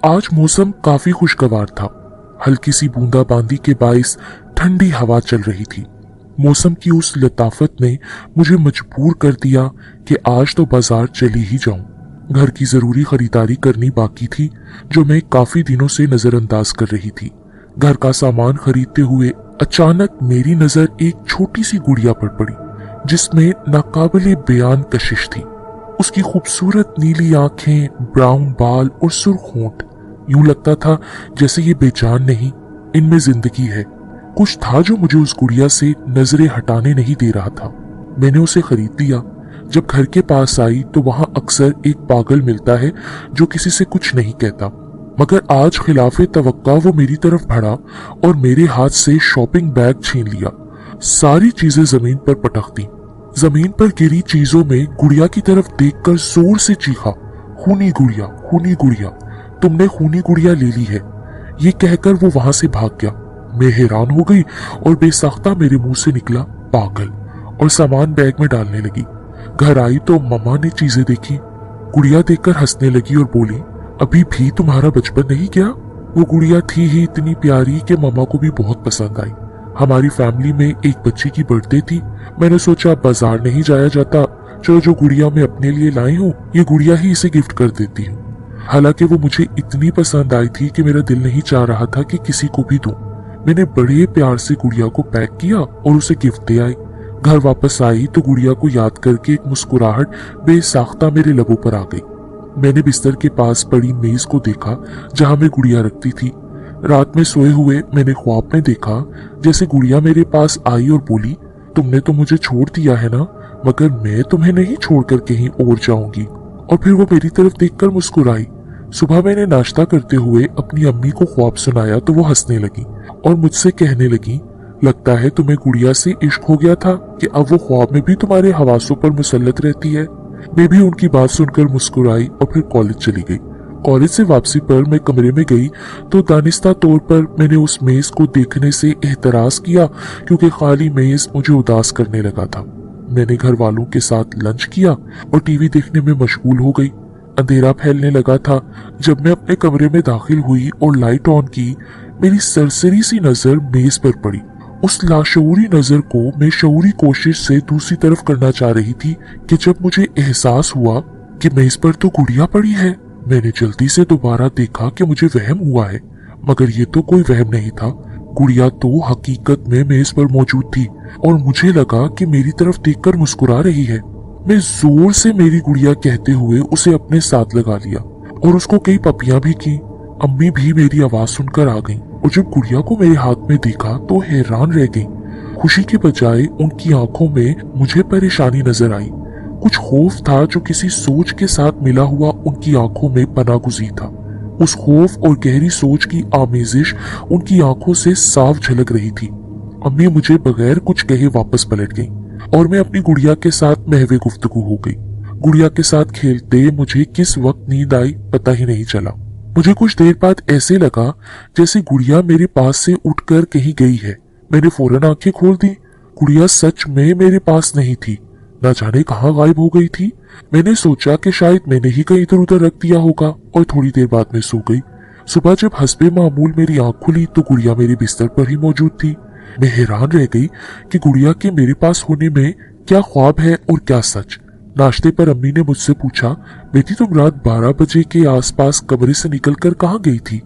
आज मौसम काफी खुशगवार था। हल्की सी बूंदाबांदी के बाइस ठंडी हवा चल रही थी। मौसम की उस लताफत ने मुझे मजबूर कर दिया कि आज तो बाजार चली ही जाऊं। घर की जरूरी खरीदारी करनी बाकी थी जो मैं काफी दिनों से नजरअंदाज कर रही थी। घर का सामान खरीदते हुए अचानक मेरी नजर एक छोटी सी गुड़िया पर पड़ी जिसमें नाकाबिले बयान कशिश थी। उसकी खूबसूरत नीली आंखें, ब्राउन बाल और सुर्ख होंठ, यूं लगता था जैसे ये बेजान नहीं, इनमें जिंदगी है। कुछ था जो मुझे उस गुड़िया से नजरें हटाने नहीं दे रहा था। मैंने उसे खरीद लिया। जब घर के पास आई तो वहां अक्सर एक पागल मिलता है जो किसी से कुछ नहीं कहता, मगर आज खिलाफे तवक्का वो मेरी तरफ बढ़ा और मेरे हाथ से शॉपिंग बैग छीन लिया। सारी चीजें जमीन पर पटक दी। जमीन पर गिरी चीजों में गुड़िया की तरफ देखकर जोर से चीखा, खूनी गुड़िया, खूनी गुड़िया, तुमने खूनी गुड़िया ले ली है। ये कहकर वो वहां से भाग गया। मैं हैरान हो गई और बेसाख्ता मेरे मुंह से निकला पागल, और सामान बैग में डालने लगी। घर आई तो मम्मा ने चीजें देखी। गुड़िया देखकर हंसने लगी और बोली, अभी भी तुम्हारा बचपन नहीं गया? वो गुड़िया थी ही इतनी प्यारी कि मम्मा को भी बहुत पसंद आई। हमारी फैमिली में एक बच्चे की बर्थडे थी। मैंने सोचा बाजार नहीं जाया जाता, चलो जो गुड़िया मैं अपने लिए लाई हूँ ये गुड़िया ही इसे गिफ्ट कर देती हूँ। हालांकि वो मुझे इतनी पसंद आई थी कि मेरा दिल नहीं चाह रहा था कि किसी को भी दूं। मैंने बड़े प्यार से गुड़िया को पैक किया और उसे गिफ्ट दे आई। घर वापस आई तो गुड़िया को याद करके एक मुस्कुराहट बेसाख्ता मेरे लबों पर आ गई। मैंने बिस्तर के पास पड़ी मेज को देखा जहां मैं गुड़िया रखती थी। रात में सोए हुए मैंने ख्वाब में देखा जैसे गुड़िया मेरे पास आई और बोली, तुमने तो मुझे छोड़ दिया है ना, मगर मैं तुम्हें नहीं छोड़कर कहीं और जाऊंगी। और फिर वो मेरी तरफ देखकर मुस्कुराई। सुबह मैंने नाश्ता करते हुए अपनी अम्मी को ख्वाब सुनाया तो वो हंसने लगी और मुझसे कहने लगी, लगता है तुम्हें गुड़िया से इश्क हो गया था कि अब वो ख्वाब में भी तुम्हारे हवासों पर मुसल्लत रहती है। मैं भी उनकी बात सुनकर मुस्कुराई और फिर कॉलेज चली गई। कॉलेज से वापसी पर मैं कमरे में गई तो दानिस्ता तौर पर मैंने उस मेज को देखने से एहतराज किया क्योंकि खाली मेज मुझे उदास करने लगा था। मैंने घर वालों के साथ लंच किया और टीवी देखने में मशगूल हो गई। अंधेरा फैलने लगा था। जब मैं अपने कमरे में दाखिल हुई और लाइट ऑन की, मेरी सरसरी सी नजर मेज पर पड़ी। उस लाशऊरी नजर को मैं शऊरी कोशिश से दूसरी तरफ करना चाह रही थी कि जब मुझे एहसास हुआ कि मेज पर तो गुड़िया पड़ी है। मैंने जल्दी से दोबारा देखा कि मुझे वहम हुआ है, मगर ये तो कोई वहम नहीं था। गुड़िया तो हकीकत में मेज पर मौजूद थी और मुझे लगा कि मेरी तरफ देखकर मुस्कुरा रही है। मैं जोर से मेरी गुड़िया कहते हुए उसे अपने साथ लगा लिया और उसको कई पपियां भी की। अम्मी भी मेरी आवाज सुनकर आ गईं और जब गुड़िया को मेरे हाथ में देखा तो हैरान रह गईं। खुशी के बजाय उनकी आंखों में मुझे परेशानी नजर आई। कुछ खौफ था जो किसी सोच के साथ मिला हुआ उनकी आंखों में पनागुज़ी था। उस खौफ और गहरी सोच की आमेजिश उनकी आंखों से साफ झलक रही थी। अम्मी मुझे बगैर कुछ कहे वापस पलट गई और मैं अपनी गुड़िया के साथ महवे गुफ्तगू हो गई। गुड़िया के साथ खेलते मुझे किस वक्त नींद आई पता ही नहीं चला। मुझे कुछ देर बाद ऐसे लगा जैसे गुड़िया मेरे पास से उठकर कहीं गई है। मैंने फौरन आंखें खोल दी। गुड़िया सच में मेरे पास नहीं थी, न जाने कहाँ गायब हो गई थी। मैंने सोचा कि शायद मैंने ही कहीं इधर उधर रख दिया होगा और थोड़ी देर बाद मैं सो गई। सुबह जब हस्बे मामूल मेरी आंख खुली तो गुड़िया मेरे बिस्तर पर ही मौजूद थी। मैं हैरान रह गई कि गुड़िया के मेरे पास होने में क्या ख्वाब है और क्या सच। नाश्ते पर अम्मी ने मुझसे पूछा, बेटी तुम रात 12 बजे के आसपास कमरे से निकलकर कहाँ गई थी?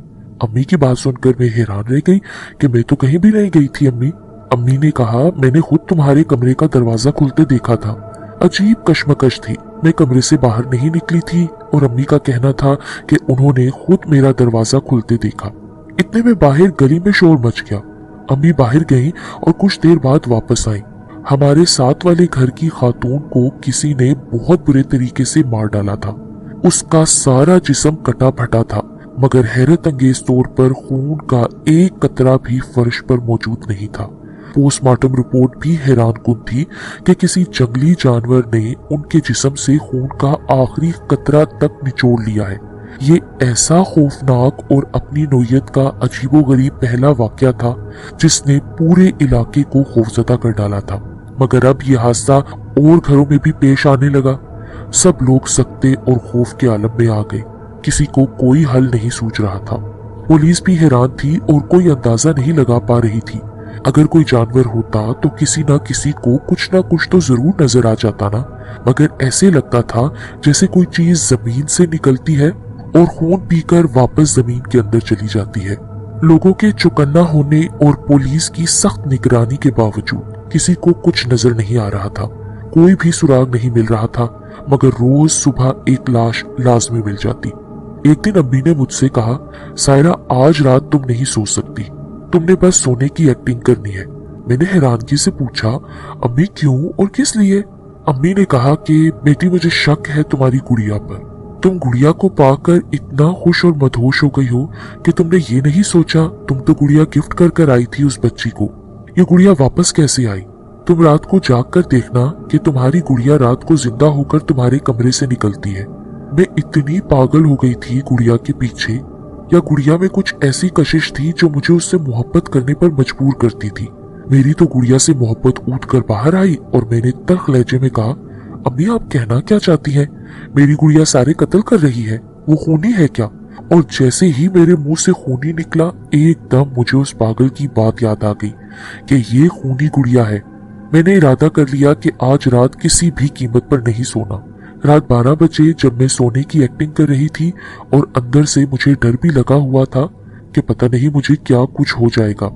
अम्मी की बात सुनकर मैं हैरान रह गई कि मैं तो कहीं भी नहीं गई थी अम्मी। अम्मी ने कहा, मैंने खुद तुम्हारे कमरे का दरवाजा खुलते देखा था। अजीब कश्मकश थी। मैं कमरे से बाहर नहीं निकली थी और अम्मी का कहना था कि उन्होंने खुद मेरा दरवाजा खुलते देखा। इतने में बाहर गली में शोर मच गया। अम्मी बाहर गईं और कुछ देर बाद वापस आई। हमारे साथ वाले घर की खातून को किसी ने बहुत बुरे तरीके से मार डाला था। उसका सारा जिस्म कटा फटा था, मगर हैरत अंगेज तौर पर खून का एक कतरा भी फर्श पर मौजूद नहीं था। पोस्टमार्टम रिपोर्ट भी हैरानकुन थी कि किसी जंगली जानवर ने उनके जिस्म से खून का आखिरी कतरा तक निचोड़ लिया है। ये ऐसा खौफनाक और अपनी नौयत का अजीबोगरीब पहला वाकया था जिसने पूरे इलाके को खौफजदा कर डाला था। मगर अब यह हादसा और घरों में भी पेश आने लगा। सब लोग सकते और खौफ के आलम में आ गए। किसी को कोई हल नहीं सूझ रहा था। पुलिस भी हैरान थी और कोई अंदाजा नहीं लगा पा रही थी। अगर कोई जानवर होता तो किसी ना किसी को कुछ ना कुछ तो जरूर नजर आ जाता ना, मगर ऐसे लगता था जैसे कोई चीज जमीन से निकलती है और खून पीकर वापस जमीन के अंदर चली जाती है। लोगों के चौकन्ना होने और पुलिस की सख्त निगरानी के बावजूद किसी को कुछ नजर नहीं आ रहा था। कोई भी सुराग नहीं मिल रहा था, मगर रोज सुबह एक लाश लाजमी मिल जाती। एक दिन अम्मी ने मुझसे कहा, सायरा आज रात तुम नहीं सो सकती, तुमने बस सोने की एक्टिंग करनी है। मैंने हैरानगी से पूछा, अम्मी क्यों और किस लिए? अम्मी ने कहा कि बेटी मुझे शक है तुम्हारी गुड़िया पर। तुम गुड़िया को पाकर इतना खुश और मदहोश हो गई हो कि तुमने ये नहीं सोचा तुम तो गुड़िया गिफ्ट कर कर आई थी उस बच्ची को, ये गुड़िया वापस कैसे आई? तुम रात को जाग कर देखना कि तुम्हारी गुड़िया रात को जिंदा होकर तुम्हारे कमरे से निकलती है। मैं इतनी पागल हो गई थी गुड़िया के पीछे, या गुड़िया में कुछ ऐसी कशिश थी जो मुझे उससे मोहब्बत करने पर मजबूर करती थी। मेरी तो गुड़िया से मोहब्बत ऊठ कर बाहर आई और मैंने तल्ख लहजे में कहा, अम्मी आप कहना क्या चाहती हैं? मेरी गुड़िया सारे कत्ल कर रही है, वो खूनी है क्या? और जैसे ही मेरे मुंह से खूनी निकला, एकदम मुझे उस पागल की बात याद आ गई कि ये खूनी गुड़िया है। मैंने इरादा कर लिया कि आज रात किसी भी कीमत पर नहीं सोना। रात 12 बजे जब मैं सोने की एक्टिंग कर रही थी और अंदर से मुझे डर भी लगा हुआ था कि पता नहीं मुझे क्या कुछ हो जाएगा,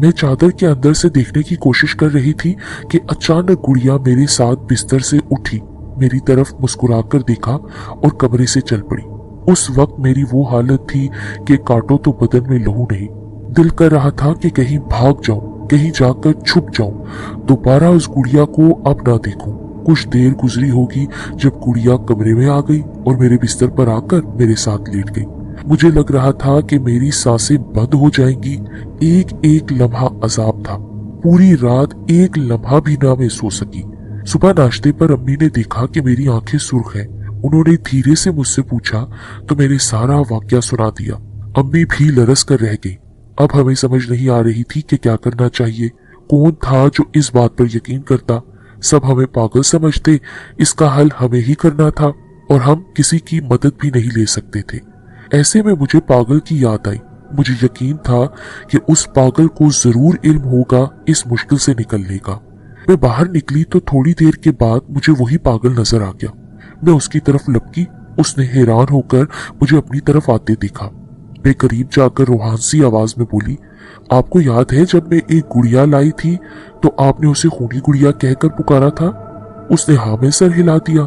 मैं चादर के अंदर से देखने की कोशिश कर रही थी कि अचानक गुड़िया मेरे साथ बिस्तर से उठी, मेरी तरफ मुस्कुराकर देखा और कमरे से चल पड़ी। उस वक्त मेरी वो हालत थी कि काटो तो बदन में लहू नहीं। दिल कर रहा था कि कहीं भाग जाऊं, कहीं जाकर छुप जाऊं, दोबारा उस गुड़िया को अब ना देखूं। कुछ देर गुजरी होगी जब गुड़िया कमरे में आ गई और मेरे बिस्तर पर आकर मेरे साथ लेट गई। मुझे लग रहा था कि मेरी सांसें बंद हो जाएंगी। एक एक लम्हा अजाब था। पूरी रात एक लम्हा भी ना मैं सो सकी। सुबह नाश्ते पर अम्मी ने देखा कि मेरी आंखें सुर्ख हैं। उन्होंने धीरे से मुझसे पूछा तो मैंने सारा वाकया सुना दिया। अम्मी भी लरस कर रह गई। अब हमें समझ नहीं आ रही थी कि क्या करना चाहिए। कौन था जो इस बात पर यकीन करता? सब हमें पागल समझते, इसका हल हमें ही करना था और हम किसी की मदद भी नहीं ले सकते थे। ऐसे में मुझे पागल की याद आई। मुझे यकीन था कि उस पागल को जरूर इल्म होगा इस मुश्किल से निकलने का। मैं बाहर निकली तो थोड़ी देर के बाद मुझे वही पागल नजर आ गया। मैं उसकी तरफ लपकी। उसने हैरान होकर मुझे अपनी तरफ आते देखा। मैं करीब जाकर रूहान सी आवाज में बोली, आपको याद है जब मैं एक गुड़िया लाई थी तो आपने उसे खूनी गुड़िया कहकर पुकारा था? उसने हाँ में सर हिला दिया।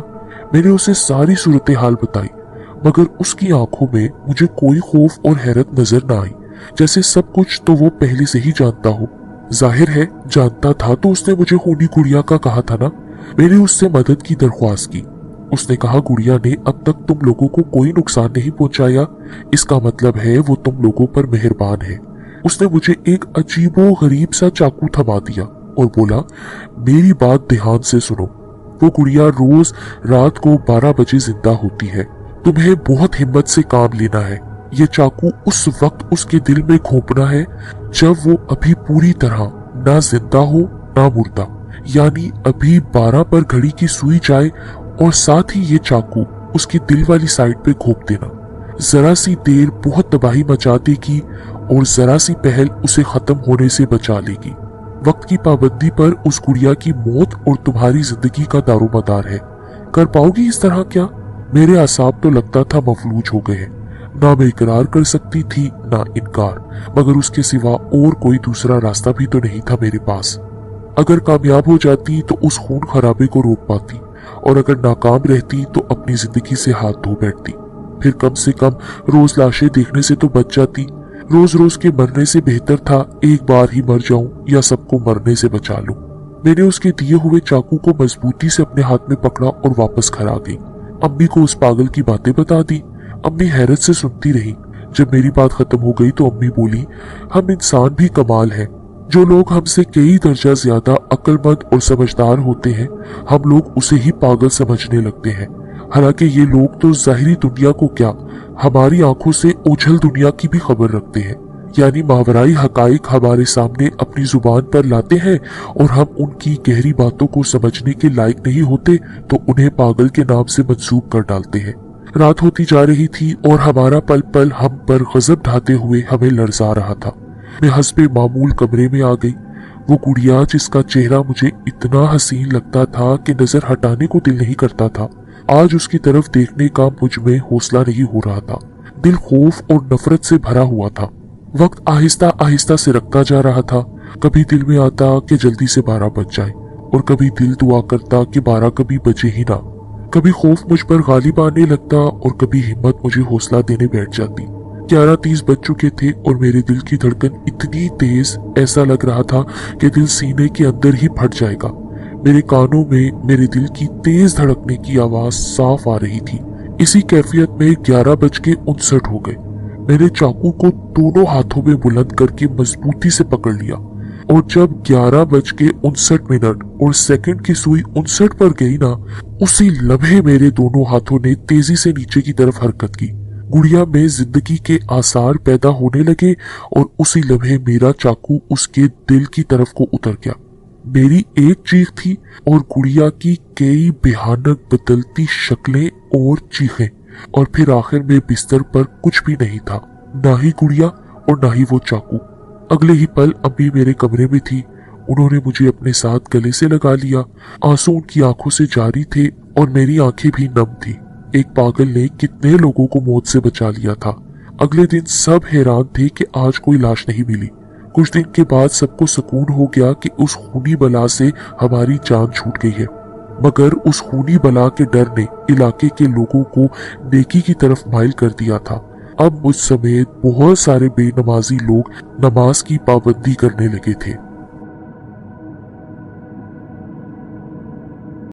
मैंने उसे सारी सूरत हाल बताई, मगर उसकी आंखों में मुझे कोई खौफ और हैरत नजर न आई, जैसे सब कुछ तो वो पहले से ही जानता हो। जाहिर है जानता था तो उसने मुझे खूनी गुड़िया का कहा था ना। मैंने उससे मदद की दरख्वास्त की। उसने कहा, गुड़िया ने अब तक तुम लोगों को कोई नुकसान नहीं पहुंचाया, इसका मतलब है वो तुम लोगों पर मेहरबान है। उसने मुझे एक अजीबो गरीब सा चाकू थमा दिया और बोला, मेरी बात ध्यान से सुनो। वो गुड़िया रोज रात को 12 बजे जिंदा होती है। तुम्हें बहुत हिम्मत से काम लेना है। ये चाकू उस वक्त उसके दिल में घोंपना है जब वो अभी पूरी तरह ना जिंदा हो ना मुर्दा, यानी अभी 12 पर घड़ी की सुई जाए और साथ ही ये चाकू उसकी दिल वाली साइड पे घोंप देना। जरा सी देर बहुत तबाही मचा देगी और जरा सी पहल उसे खत्म होने से बचा लेगी। वक्त की पाबंदी पर उस गुड़िया की मौत और तुम्हारी जिंदगी का दारोमदार है। कर पाओगी इस तरह क्या? मेरे आसाब तो लगता था मफलूज हो गए हैं। ना मैं इकरार कर सकती थी ना इनकार, मगर उसके सिवा और कोई दूसरा रास्ता भी तो नहीं था मेरे पास। अगर कामयाब हो जाती तो उस खून खराबे को रोक पाती, और अगर नाकाम रहती तो अपनी जिंदगी से हाथ धो बैठती। फिर कम से कम रोज लाशें देखने से तो बच जाती। रोज रोज के मरने से बेहतर था एक बार ही मर जाऊं या सबको मरने से बचा लूं। मैंने उसके दिए हुए चाकू को मजबूती से अपने हाथ में पकड़ा और वापस घर आ गई। अम्मी को उस पागल की बातें बता दी। अम्मी हैरत से सुनती रही। जब मेरी बात खत्म हो गई तो अम्मी बोली, हम इंसान भी कमाल है। जो लोग हमसे कई दर्जा ज्यादा अक्लमंद और समझदार होते हैं, हम लोग उसे ही पागल समझने लगते हैं। हालांकि ये लोग तो जाहिरी दुनिया को क्या, हमारी आंखों से ओझल दुनिया की भी खबर रखते हैं। यानी मावराई हकाइक हमारे सामने अपनी जुबान पर लाते हैं और हम उनकी गहरी बातों को समझने के लायक नहीं होते तो उन्हें पागल के नाम से मंसूब कर डालते हैं। रात होती जा रही थी और हमारा पल पल हम पर गजब ढाते हुए हमें लरजा रहा था। मैं हस्बे मामूल कमरे में आ गई। वो गुड़िया जिसका चेहरा मुझे इतना हसीन लगता था कि नजर हटाने को दिल नहीं करता था, आज उसकी तरफ देखने का मुझ में हौसला नहीं हो रहा था। दिल खौफ और नफरत से भरा हुआ था। वक्त आहिस्ता आहिस्ता से रखता जा रहा था। कभी दिल में आता कि जल्दी से 12 बज जाए और कभी दिल दुआ करता कि 12 कभी बजे ही ना। कभी खौफ मुझ पर गालिब आने लगता और कभी हिम्मत मुझे हौसला देने बैठ जाती। 11:30 बज चुके थे और मेरे दिल की धड़कन इतनी तेज, ऐसा लग रहा था कि दिल सीने के अंदर ही फट जाएगा। मेरे कानों में मेरे दिल की तेज धड़कने की आवाज साफ आ रही थी। इसी कैफियत में 11:59 हो गए। मैंने चाकू को दोनों हाथों में बुलंद करके मजबूती से पकड़ लिया और जब 11:59 और सेकंड की सुई 59 पर गई ना, उसी लम्हे मेरे दोनों हाथों ने तेजी से नीचे की तरफ हरकत की। गुड़िया में जिंदगी के आसार पैदा होने लगे और उसी लम्हे मेरा चाकू उसके दिल की तरफ को उतर गया। मेरी एक चीख थी और गुड़िया की कई भयानक बदलती शक्लें और चीखें, और फिर आखिर में बिस्तर पर कुछ भी नहीं था, ना ही गुड़िया और ना ही वो चाकू। अगले ही पल अम्मी मेरे कमरे में थी। उन्होंने मुझे अपने साथ गले से लगा लिया। आंसू उनकी आंखों से जारी थे और मेरी आंखें भी नम थी। एक पागल ने कितने लोगों को मौत से बचा लिया था। अगले दिन सब हैरान थे कि आज कोई लाश नहीं मिली। कुछ दिन के बाद सबको सुकून हो गया कि उस खूनी बला से हमारी जान छूट गई है, मगर उस खूनी बला के डर ने इलाके के लोगों को नेकी की तरफ माइल कर दिया था। अब मुझ समेत बहुत सारे बेनमाजी लोग नमाज की पाबंदी करने लगे थे।